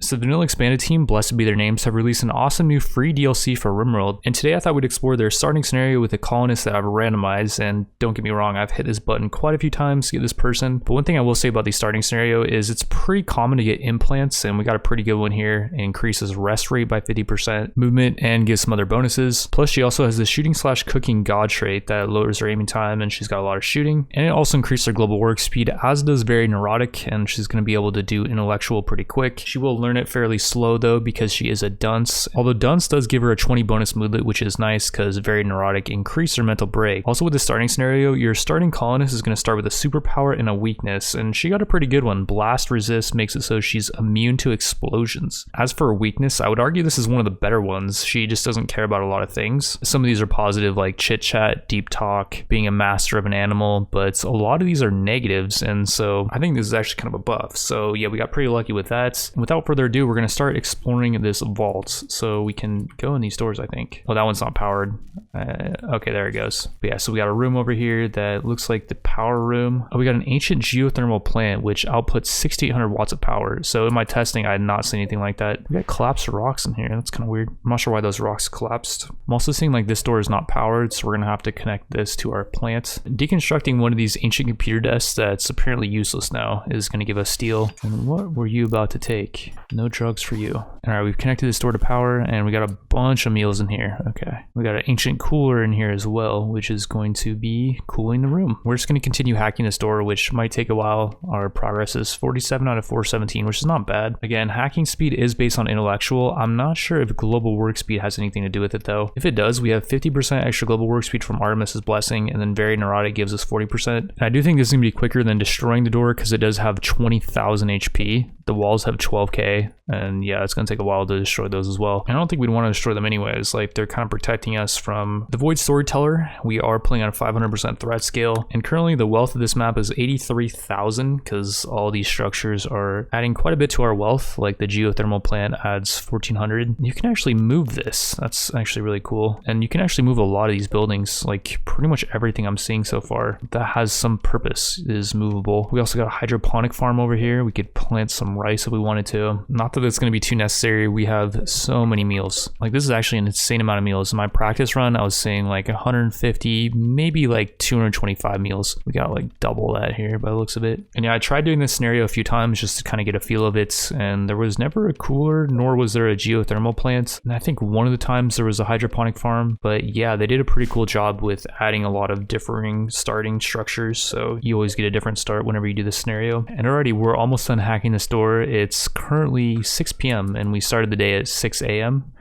So the vanilla expanded team, blessed be their names, have released an awesome new free DLC for RimWorld, and today I thought we'd explore their starting scenario with a colonist that I've randomized. And don't get me wrong, I've hit this button quite a few times to get this person, but one thing I will say about the starting scenario is it's pretty common to get implants, and we got a pretty good one here. It increases rest rate by 50%, movement, and gives some other bonuses. Plus she also has the shooting / cooking god trait that lowers her aiming time, and she's got a lot of shooting, and it also increases her global work speed, as does very neurotic, and she's going to be able to do intellectual pretty quick. She will learn it fairly slow though, because she is a dunce, although dunce does give her a 20 bonus moodlet, which is nice because very neurotic increase her mental break. Also with the starting scenario, your starting colonist is going to start with a superpower and a weakness, and she got a pretty good one. Blast resist makes it so she's immune to explosions. As for a weakness, I would argue this is one of the better ones. She just doesn't care about a lot of things. Some of these are positive, like chit chat, deep talk, being a master of an animal, but a lot of these are negatives, and so I think this is actually kind of a buff. So yeah, we got pretty lucky with that. Without further ado, we're going to start exploring this vault, so we can go in these doors, I think. Oh, that one's not powered. Okay, there it goes. But yeah, so we got a room over here that looks like the power room. Oh, we got an ancient geothermal plant which outputs 6800 watts of power. So in my testing I had not seen anything like that. We got collapsed rocks in here. That's kind of weird. I'm not sure why those rocks collapsed. I'm also seeing like this door is not powered, so we're gonna have to connect this to our plant. Deconstructing one of these ancient computer desks that's apparently useless now is gonna give us steel. And what were you about to take? No drugs for you. Alright, we've connected this door to power, and we got a bunch of meals in here. Okay, we got an ancient cooler in here as well, which is going to be cooling the room. We're just going to continue hacking this door, which might take a while. Our progress is 47 out of 417, which is not bad. Again, hacking speed is based on intellectual. I'm not sure if global work speed has anything to do with it though. If it does, we have 50% extra global work speed from Artemis's blessing, and then very neurotic gives us 40%. And I do think this is going to be quicker than destroying the door because it does have 20,000 HP. The walls have 12k, and yeah, it's going to take a while to destroy those as well. I don't think we'd want to destroy them anyways. Like, they're kind of protecting us from the Void Storyteller. We are playing on a 500% threat scale, and currently the wealth of this map is 83,000 because all these structures are adding quite a bit to our wealth. Like the geothermal plant adds 1,400. You can actually move this. That's actually really cool, and you can actually move a lot of these buildings. Like pretty much everything I'm seeing so far that has some purpose is movable. We also got a hydroponic farm over here. We could plant some rice if we wanted to. Not that it's going to be too necessary. We have so many meals. Like, this is actually an insane amount of meals. In my practice run, I was saying like 150, maybe like 225 meals. We got like double that here by the looks of it. And yeah, I tried doing this scenario a few times just to kind of get a feel of it, and there was never a cooler, nor was there a geothermal plant. And I think one of the times there was a hydroponic farm, but yeah, they did a pretty cool job with adding a lot of differing starting structures, so you always get a different start whenever you do this scenario. And already we're almost done hacking this door. It's currently 6 p.m. and we started the day at 6 a.m.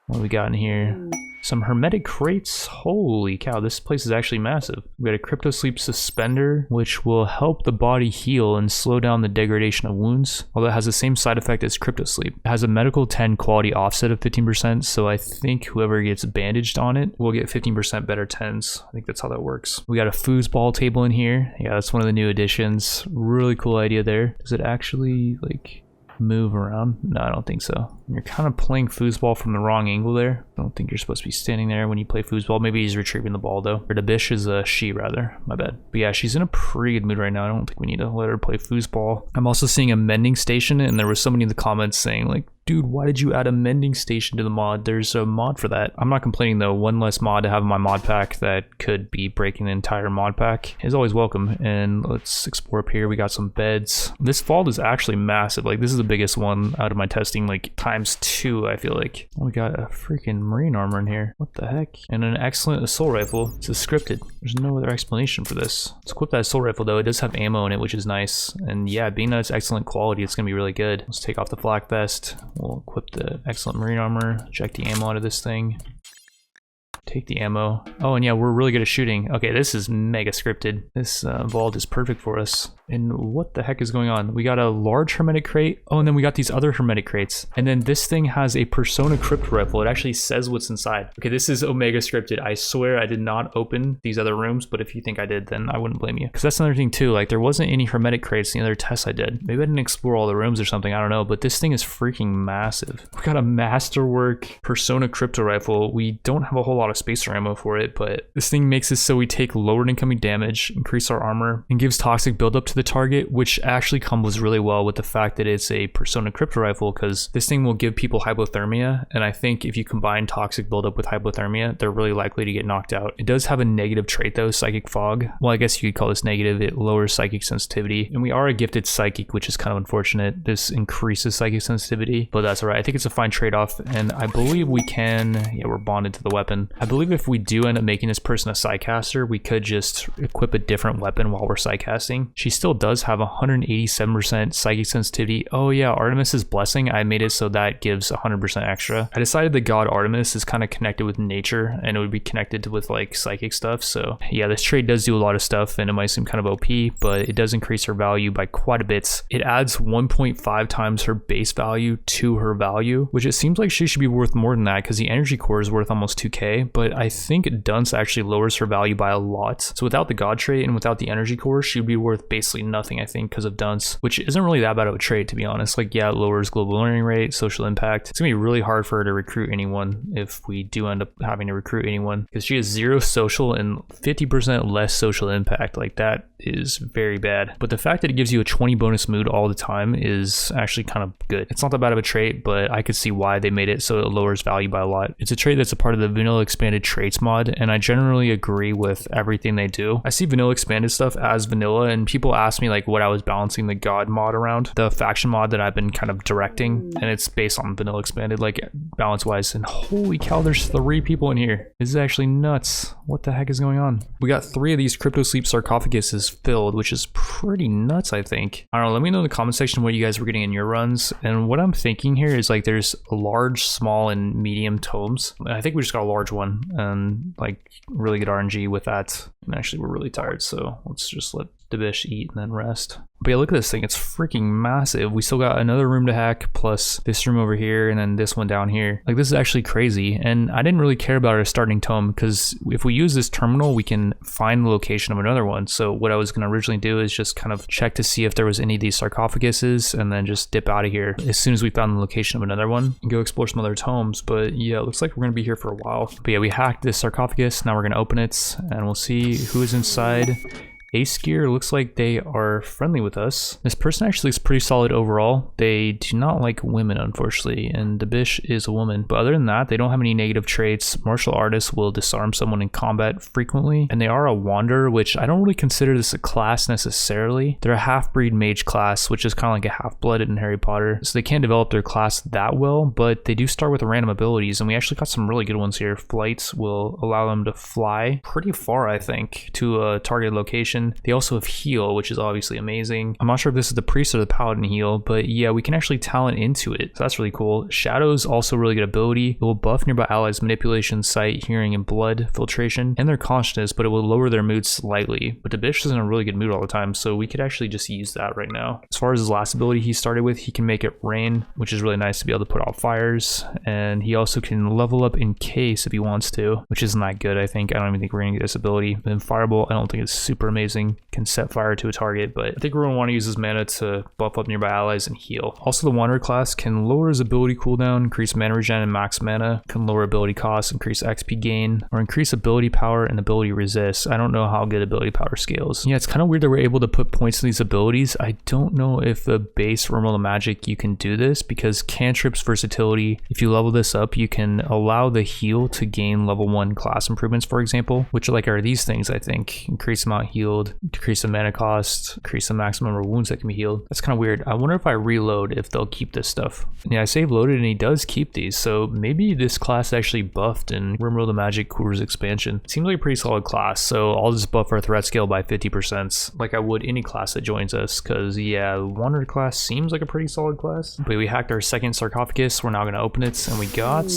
What do we got in here? Some hermetic crates. Holy cow, this place is actually massive. We got a crypto sleep suspender, which will help the body heal and slow down the degradation of wounds, although it has the same side effect as crypto sleep. It has a medical 10 quality offset of 15%, so I think whoever gets bandaged on it will get 15% better 10s. I think that's how that works. We got a foosball table in here. Yeah, that's one of the new additions. Really cool idea there. Does it actually like move around? No, I don't think so. You're kind of playing foosball from the wrong angle there. I don't think you're supposed to be standing there when you play foosball. Maybe he's retrieving the ball though. Or the bish is a she rather. My bad. But yeah, she's in a pretty good mood right now. I don't think we need to let her play foosball. I'm also seeing a mending station, and there was somebody in the comments saying like, dude, why did you add a mending station to the mod? There's a mod for that. I'm not complaining though. One less mod to have in my mod pack that could be breaking the entire mod pack is always welcome. And let's explore up here. We got some beds. This vault is actually massive. Like, this is the biggest one out of my testing, like ×2, I feel like. Oh, we got a freaking marine armor in here. What the heck? And an excellent assault rifle. It's scripted. There's no other explanation for this. Let's equip that assault rifle though. It does have ammo in it, which is nice. And yeah, being that it's excellent quality, it's gonna be really good. Let's take off the flak vest. We'll equip the excellent marine armor, eject the ammo out of this thing. Take the ammo. Oh, and yeah, we're really good at shooting. Okay, this is mega scripted. This vault is perfect for us. And what the heck is going on? We got a large hermetic crate. Oh, and then we got these other hermetic crates. And then this thing has a Persona crypt rifle. It actually says what's inside. Okay, this is omega scripted. I swear I did not open these other rooms, but if you think I did, then I wouldn't blame you. Because that's another thing too. Like, there wasn't any hermetic crates in the other tests I did. Maybe I didn't explore all the rooms or something. I don't know. But this thing is freaking massive. We got a masterwork Persona crypto rifle. We don't have a whole lot of of spacer ammo for it, but this thing makes it so we take lowered incoming damage, increase our armor, and gives toxic buildup to the target, which actually combos really well with the fact that it's a Persona crypto rifle, because this thing will give people hypothermia, and I think if you combine toxic buildup with hypothermia, they're really likely to get knocked out. It does have a negative trait though, Psychic Fog. Well, I guess you could call this negative. It lowers psychic sensitivity, and we are a gifted psychic, which is kind of unfortunate. This increases psychic sensitivity, but that's all right. I think it's a fine trade-off, and I believe we can, yeah, we're bonded to the weapon. I believe if we do end up making this person a psycaster, we could just equip a different weapon while we're psycasting. She still does have 187% psychic sensitivity. Oh yeah, Artemis's Blessing, I made it so that gives 100% extra. I decided the god Artemis is kind of connected with nature, and it would be connected with like psychic stuff, so yeah, this trait does do a lot of stuff, and it might seem kind of OP, but it does increase her value by quite a bit. It adds 1.5 times her base value to her value, which it seems like she should be worth more than that because the energy core is worth almost 2k, but I think Dunce actually lowers her value by a lot. So without the god trait and without the energy core, she would be worth basically nothing, I think, because of Dunce, which isn't really that bad of a trait, to be honest. Like, yeah, it lowers global learning rate, social impact. It's gonna be really hard for her to recruit anyone if we do end up having to recruit anyone, because she has 0 social and 50% less social impact. Like, that is very bad. But the fact that it gives you a 20 bonus mood all the time is actually kind of good. It's not that bad of a trait, but I could see why they made it so it lowers value by a lot. It's a trait that's a part of the vanilla expanded traits mod, and I generally agree with everything they do. I see vanilla expanded stuff as vanilla, and people ask me like what I was balancing the god mod around, the faction mod that I've been kind of directing, and it's based on vanilla expanded, like balance wise. And holy cow, there's 3 people in here. This is actually nuts. What the heck is going on? We got 3 of these crypto sleep sarcophaguses filled, which is pretty nuts, I think. I don't know, let me know in the comment section what you guys were getting in your runs. And what I'm thinking here is like there's large, small, and medium tomes. I think we just got a large one and like really good RNG with that. And actually we're really tired, so let's just let Dibish eat and then rest. But yeah, look at this thing, it's freaking massive. We still got another room to hack, plus this room over here, and then this one down here. Like, this is actually crazy, and I didn't really care about our starting tome, because if we use this terminal, we can find the location of another one. So what I was going to originally do is just kind of check to see if there was any of these sarcophaguses, and then just dip out of here as soon as we found the location of another one, and go explore some other tomes. But yeah, it looks like we're going to be here for a while. But yeah, we hacked this sarcophagus, now we're going to open it, and we'll see who is inside. Ace Gear looks like they are friendly with us. This person actually looks pretty solid overall. They do not like women, unfortunately, and the Bish is a woman. But other than that, they don't have any negative traits. Martial artists will disarm someone in combat frequently, and they are a wanderer, which I don't really consider this a class necessarily. They're a half-breed mage class, which is kind of like a half-blooded in Harry Potter, so they can't develop their class that well, but they do start with random abilities, and we actually got some really good ones here. Flights will allow them to fly pretty far, I think, to a targeted location. They also have heal, which is obviously amazing. I'm not sure if this is the priest or the paladin heal, but yeah, we can actually talent into it, so that's really cool. Shadow's also really good ability. It will buff nearby allies manipulation, sight, hearing, and blood filtration, and their consciousness, but it will lower their mood slightly. But the Bish is in a really good mood all the time, so we could actually just use that right now. As far as his last ability he started with, he can make it rain, which is really nice to be able to put out fires, and he also can level up in case if he wants to, which isn't that good, I think. I don't even think we're gonna get this ability. Then Firebolt, I don't think it's super amazing. Can set fire to a target, but I think we're gonna want to use his mana to buff up nearby allies and heal. Also, the Wanderer class can lower his ability cooldown, increase mana regen and max mana, can lower ability cost, increase XP gain, or increase ability power and ability resist. I don't know how good ability power scales. Yeah, it's kind of weird that we're able to put points in these abilities. I don't know if the base RimWorld of Magic you can do this, because cantrips versatility, if you level this up, you can allow the heal to gain level 1 class improvements, for example, which are these things, I think. Increase amount healed, decrease the mana cost, increase the maximum number of wounds that can be healed. That's kind of weird. I wonder if I reload if they'll keep this stuff. Yeah, I save loaded and he does keep these, so maybe this class actually buffed in RimWorld of Magic Coors expansion. It seems like a pretty solid class, so I'll just buff our threat scale by 50% like I would any class that joins us, because yeah, Wanderer class seems like a pretty solid class. But we hacked our second sarcophagus. We're now going to open it, and we got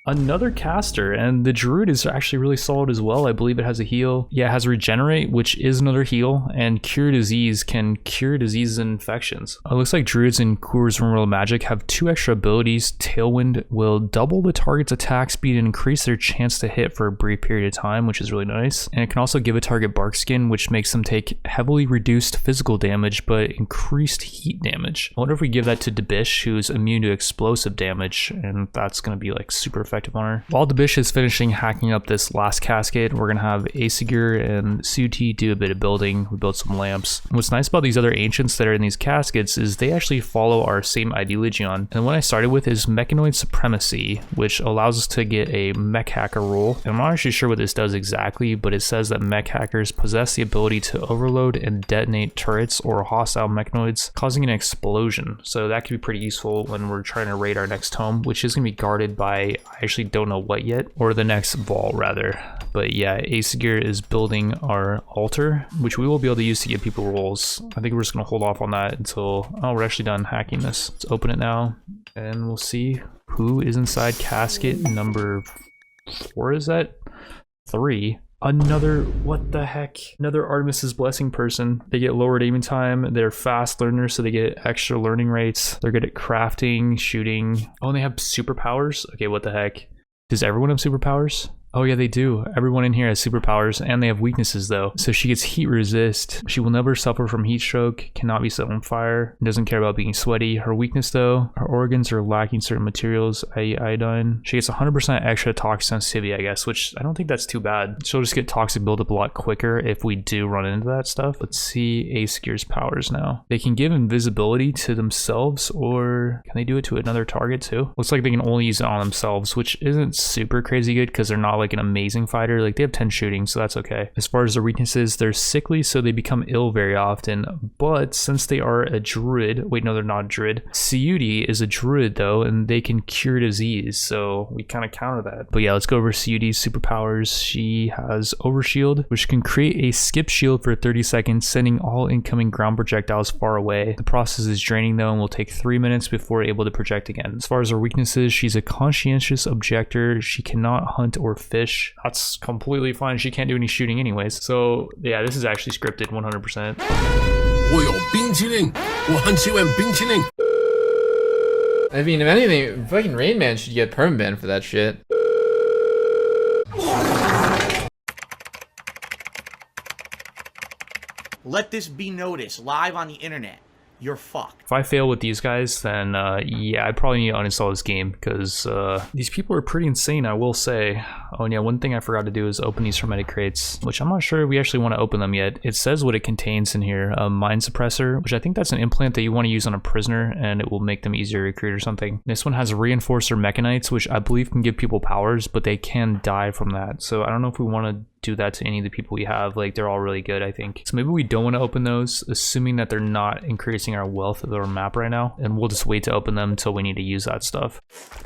another caster, and the druid is actually really solid as well. I believe it has a heal. Yeah, it has regenerate, which is another heal, and cure disease can cure diseases and infections. It looks like druids in Coors RimWorld Magic have 2 extra abilities. Tailwind will double the target's attack speed and increase their chance to hit for a brief period of time, which is really nice. And it can also give a target bark skin, which makes them take heavily reduced physical damage but increased heat damage. I wonder if we give that to Dibish, who's immune to explosive damage, and that's going to be like super effective on her. While Debish is finishing hacking up this last casket, we're gonna have Aesigur and Suti do a bit of building. We built some lamps. What's nice about these other ancients that are in these caskets is they actually follow our same ideology on. And what I started with is Mechanoid Supremacy, which allows us to get a mech hacker role. And I'm not actually sure what this does exactly, but it says that mech hackers possess the ability to overload and detonate turrets or hostile mechanoids, causing an explosion. So that could be pretty useful when we're trying to raid our next home, which is going to be guarded by, I actually don't know what yet, or the next vault rather. But yeah, Aesigur is building our altar, which we will be able to use to give people roles. I think we're just going to hold off on that until, oh, we're actually done hacking this. Let's open it now, and we'll see who is inside casket number 4, is that? 3. Another, what the heck? Another Artemis's Blessing person. They get lowered aiming time. They're fast learners, so they get extra learning rates. They're good at crafting, shooting. Oh, and they have superpowers? Okay, what the heck? Does everyone have superpowers? Oh yeah, they do. Everyone in here has superpowers, and they have weaknesses though. So she gets heat resist. She will never suffer from heat stroke, cannot be set on fire, doesn't care about being sweaty. Her weakness though, her organs are lacking certain materials, i.e. iodine. She gets 100% extra toxic sensitivity, I guess, which I don't think that's too bad. She'll just get toxic buildup a lot quicker if we do run into that stuff. Let's see Aesigur's powers now. They can give invisibility to themselves, or can they do it to another target too? Looks like they can only use it on themselves, which isn't super crazy good because they're not like an amazing fighter. Like they have 10 shooting, so that's okay. As far as their weaknesses, they're sickly, so they become ill very often, but since they are a druid, wait, no, they're not a druid. Siudi is a druid though, and they can cure disease, so we kind of counter that. But yeah, let's go over Siudi's superpowers. She has overshield, which can create a skip shield for 30 seconds, sending all incoming ground projectiles far away. The process is draining though, and will take 3 minutes before able to project again. As far as her weaknesses, she's a conscientious objector. She cannot hunt or fish. That's completely fine. She can't do any shooting anyways. So yeah, this is actually scripted 100%. 我有冰淇淋，我很喜欢冰淇淋。 I mean, if anything, fucking Rain Man should get permaban for that shit. Let this be noticed live on the internet. You're fucked. If I fail with these guys, then yeah, I probably need to uninstall this game because these people are pretty insane, I will say. Oh and yeah, one thing I forgot to do is open these hermetic crates, which I'm not sure we actually want to open them yet. It says what it contains in here, a mind suppressor, which I think that's an implant that you want to use on a prisoner and it will make them easier to recruit or something. This one has reinforcer mechanites, which I believe can give people powers, but they can die from that. So I don't know if we want to do that to any of the people we have. Like they're all really good, I think. So maybe we don't want to open those, assuming that they're not increasing our wealth of our map right now, and we'll just wait to open them until we need to use that stuff.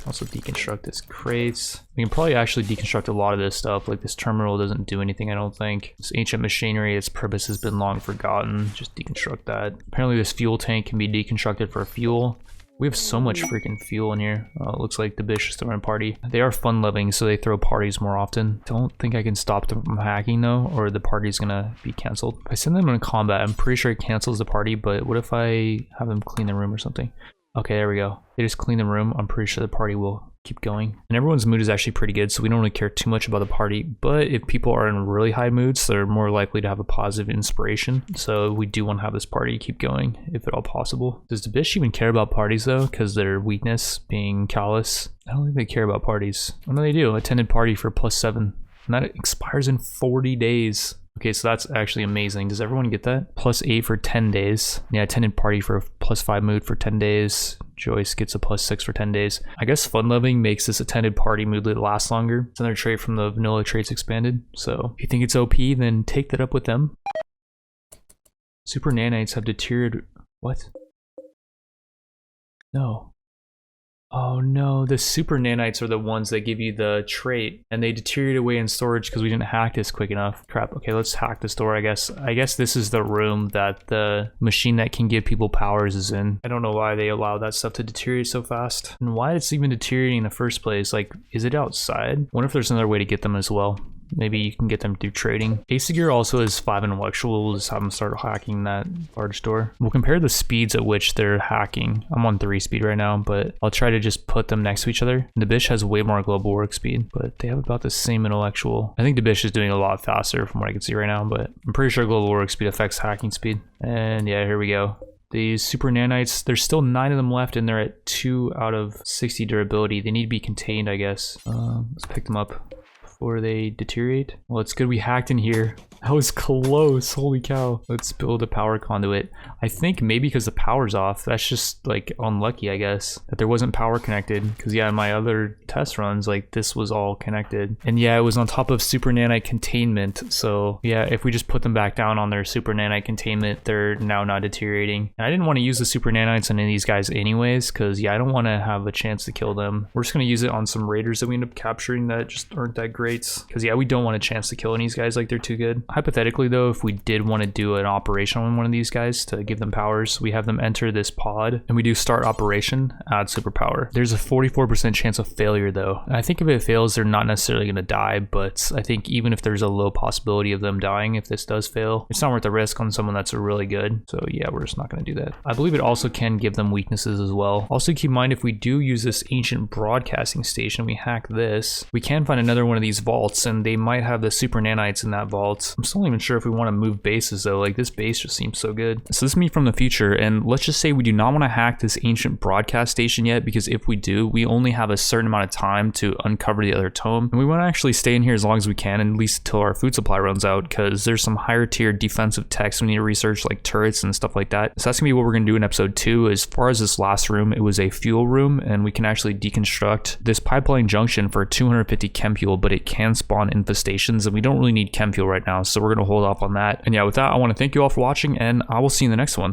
Also deconstruct this crates. We can probably actually deconstruct a lot of this stuff. Like this terminal doesn't do anything, I don't think. This ancient machinery, its purpose has been long forgotten. Just deconstruct that. Apparently this fuel tank can be deconstructed for fuel. We have so much freaking fuel in here. It looks like the bitch is throwing a party. They are fun-loving, so they throw parties more often. Don't think I can stop them from hacking though, or the party's gonna be canceled. If I send them in combat, I'm pretty sure it cancels the party, but what if I have them clean the room or something? Okay, there we go. They just clean the room. I'm pretty sure the party will keep going. And everyone's mood is actually pretty good, so we don't really care too much about the party. But if people are in really high moods, they're more likely to have a positive inspiration. So we do want to have this party keep going, if at all possible. Does the bitch even care about parties though? Because their weakness being callous. I don't think they care about parties. Oh no, they do. Attended party for +7. And that expires in 40 days. Okay, so that's actually amazing. Does everyone get that? +8 for 10 days. Yeah, attended party for +5 mood for 10 days. Joyce gets a +6 for 10 days. I guess fun loving makes this attended party mood last longer. It's another trait from the vanilla traits expanded. So if you think it's OP, then take that up with them. Super nanites have deteriorated. What? No. Oh no, the super nanites are the ones that give you the trait, and they deteriorate away in storage because we didn't hack this quick enough. Crap, okay, let's hack this door, I guess. I guess this is the room that the machine that can give people powers is in. I don't know why they allow that stuff to deteriorate so fast, and why it's even deteriorating in the first place. Like, is it outside? I wonder if there's another way to get them as well. Maybe you can get them through trading. Aesigur also has 5 intellectual. We'll just have them start hacking that large door. We'll compare the speeds at which they're hacking. I'm on 3 speed right now, but I'll try to just put them next to each other. The Bish has way more global work speed, but they have about the same intellectual. I think the Bish is doing a lot faster from what I can see right now, but I'm pretty sure global work speed affects hacking speed. And yeah, here we go. These super nanites, there's still 9 of them left and they're at 2 out of 60 durability. They need to be contained, I guess. Let's pick them up before they deteriorate. Well, it's good we hacked in here. That was close, holy cow. Let's build a power conduit. I think maybe because the power's off, that's just like unlucky, I guess, that there wasn't power connected. Because yeah, in my other test runs, like this was all connected. And yeah, it was on top of super nanite containment. So yeah, if we just put them back down on their super nanite containment, they're now not deteriorating. And I didn't want to use the super nanites on any of these guys anyways, because yeah, I don't want to have a chance to kill them. We're just going to use it on some raiders that we end up capturing that just aren't that great. Because yeah, we don't want a chance to kill any of these guys, like they're too good. Hypothetically though, if we did want to do an operation on one of these guys to give them powers, we have them enter this pod and we do start operation, add superpower. There's a 44% chance of failure though. And I think if it fails, they're not necessarily going to die, but I think even if there's a low possibility of them dying, if this does fail, it's not worth the risk on someone that's really good. So yeah, we're just not going to do that. I believe it also can give them weaknesses as well. Also keep in mind, if we do use this ancient broadcasting station, we hack this, we can find another one of these vaults and they might have the super nanites in that vault. I'm still not even sure if we want to move bases though. Like this base just seems so good. So this is me from the future, and let's just say we do not want to hack this ancient broadcast station yet, because if we do, we only have a certain amount of time to uncover the other tome, and we want to actually stay in here as long as we can, at least until our food supply runs out, because there's some higher tier defensive techs we need to research, like turrets and stuff like that. So that's gonna be what we're gonna do in episode 2. As far as this last room, it was a fuel room, and we can actually deconstruct this pipeline junction for 250 chem fuel, but it can spawn infestations, and we don't really need chem fuel right now, so we're gonna hold off on that. And yeah, with that, I want to thank you all for watching, and I will see you in the next one.